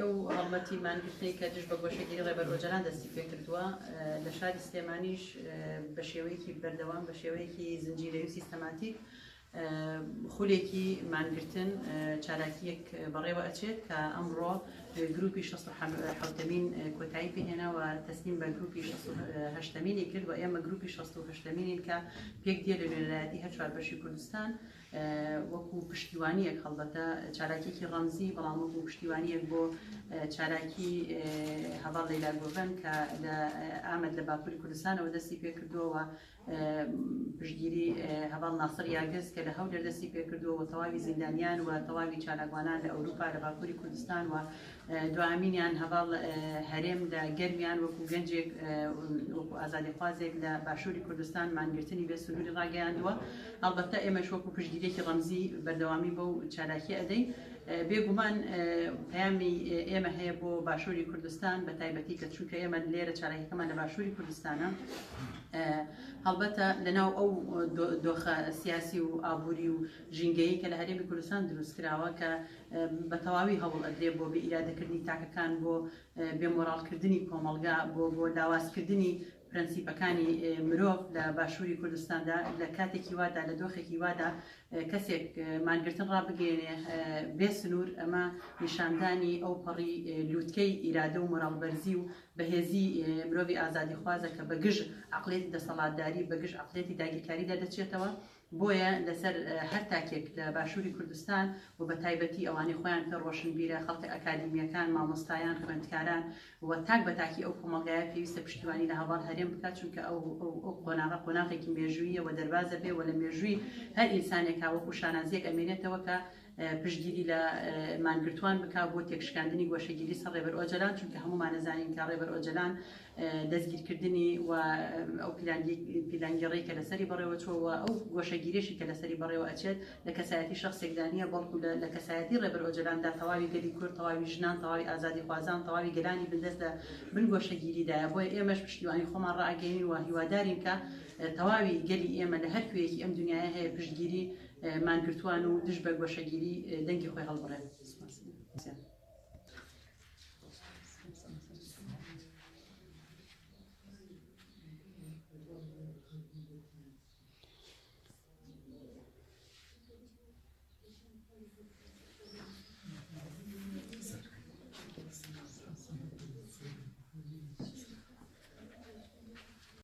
ئەو هەڵمەتیمانگرتنی کە دژ بە گۆشەگیری ڕێبەر ئۆجەلان دەستی پێ کردووە لە شاری سلێمانیش بە شێوەیەکی بەردەوام بە شێوەیەکی زنجیرەوی و سیستەماتیک خولێکی مانگرتن چالاکیەک بەڕێوە ئەچێت کە ئەمڕۆ گروپی 67مین کۆتایی پێهێنا و تەسلیم بە گروپی 68مینی کرد و ئێمە گروپی 68مینین کە پێک دێ لە وێنەلایەتی هەر چواربەشی کوردستان وەکو پشتیوانیەک هەڵبەتە چالاکیەکی ڕەمزی بەڵام وەکو پشتیوانیەک بۆ چالاکی هەڤاڵ لەیلا گۆڤەن کە لە ئامەد لە باکووری کوردستانەوە دەستی پێ کردووە پشتگیری هەڤاڵ ناسر یاگز کە لە هەولێر دەستی پێ کردووە و تەواوی زیندانیان و تەواوی چالاکوانان لە ئەوروپا لە باکووری کوردستان و دوامینیان هەڤاڵ هەرێم لە گەرمیان وەکو گەنجێک وەکو ئازادیخوازێک لە باشووری کوردستان مانگرتنی بێ سنووری ڕاگەیاندووە. هەڵبەتە ئێمەش وەکو پشتگیرێکی ڕەمزی بەردەوامی بەو چالاکی ئەدەین. بێگومان پەیامی ئێمە هەیە بۆ باشووری کوردستان بە تایبەتی کە چونکە ئێمە لێرە چالاکیەکەمان لە باشووری کوردستانە هەڵبەتە لەناو ئەو دۆخە سیاسی و ئابووری و ژینگەیی کە لە هەرێمی کوردستان دروست کراوە کە بە تەواوی هەوڵ ئەدرێ بۆ بێ ئیرادەکردنی تاکەکان بۆ بێمۆراڵکردنی کۆمەڵگا بۆ داوازکردنی پرەنسیپەکانی مرۆڤ لە باشووری کوردستاندا لە کاتێکی وادا لە دۆخێکی وادا کەسێک مانگرتن ڕابگەێنێ بێ سنوور ئەمە نیشاندانی ئەو پەڕی لووتکەی ئیرادە و مۆراڵبەرزی و بەهێزی مرۆڤی ئازادیخوازە کە بەگژ عەقڵێتی دەسەڵاتداری بەگژ عەقڵێتی داگیرکاریدا دەچێتەوە. بۆیە لەسەر هەر تاکێک لە باشووری کوردستان و بە تایبەتی ئەوانی خۆیان پێ ڕۆشنبیرە خەڵکی ئەکادیمیەکان مامۆستایان خوێندکاران و تاک بە تاکی ئەو کۆمەڵگایە پێویستە پشتیوانی لە هەڤاڵ هەرێم بکات چونکە ئەو قۆناغە قۆناغێکی مێژوویە و دەربازە بێ و لە مێژووی هەر ئینسانێک وەکو شانازیەک ئەمێنێتەوە کە پشتگیری لە مانگرتوان بکات بۆ تێکشکاندنی گۆشەگیری سەر ڕێبەر ئۆجەلان چونکە هەمومان نەزانین کە ڕێبەر ئۆجەلان دەستگیرکردنی و ئەو پیلانگەڕەی کە لەسەری بەڕێوە چۆوە ئەو گۆشەگیریشی کە لەسەری بەڕێوە ئەچێت لە کەسایەتی شخصێکدا نیە بەڵکو لە کەسایەتی ڕێبەر ئۆجەلاندا تەواوی گەلی کورد تەواوی ژنان تەواوی ئازادی خوازان تەواوی گەلانی بندەست لە بن گۆشەگیریدایە. بۆیە ئێمەش پشتیوانی خۆمان ڕائگەین و هیوادارین کە تەواوی گەلی ئێمە لە هەر کوێیەکی ئەم دنیاە هەیە پشتگیری مانگرتوان و دژ بە گۆشەگیری دەنگی خۆی هەڵبڕێت.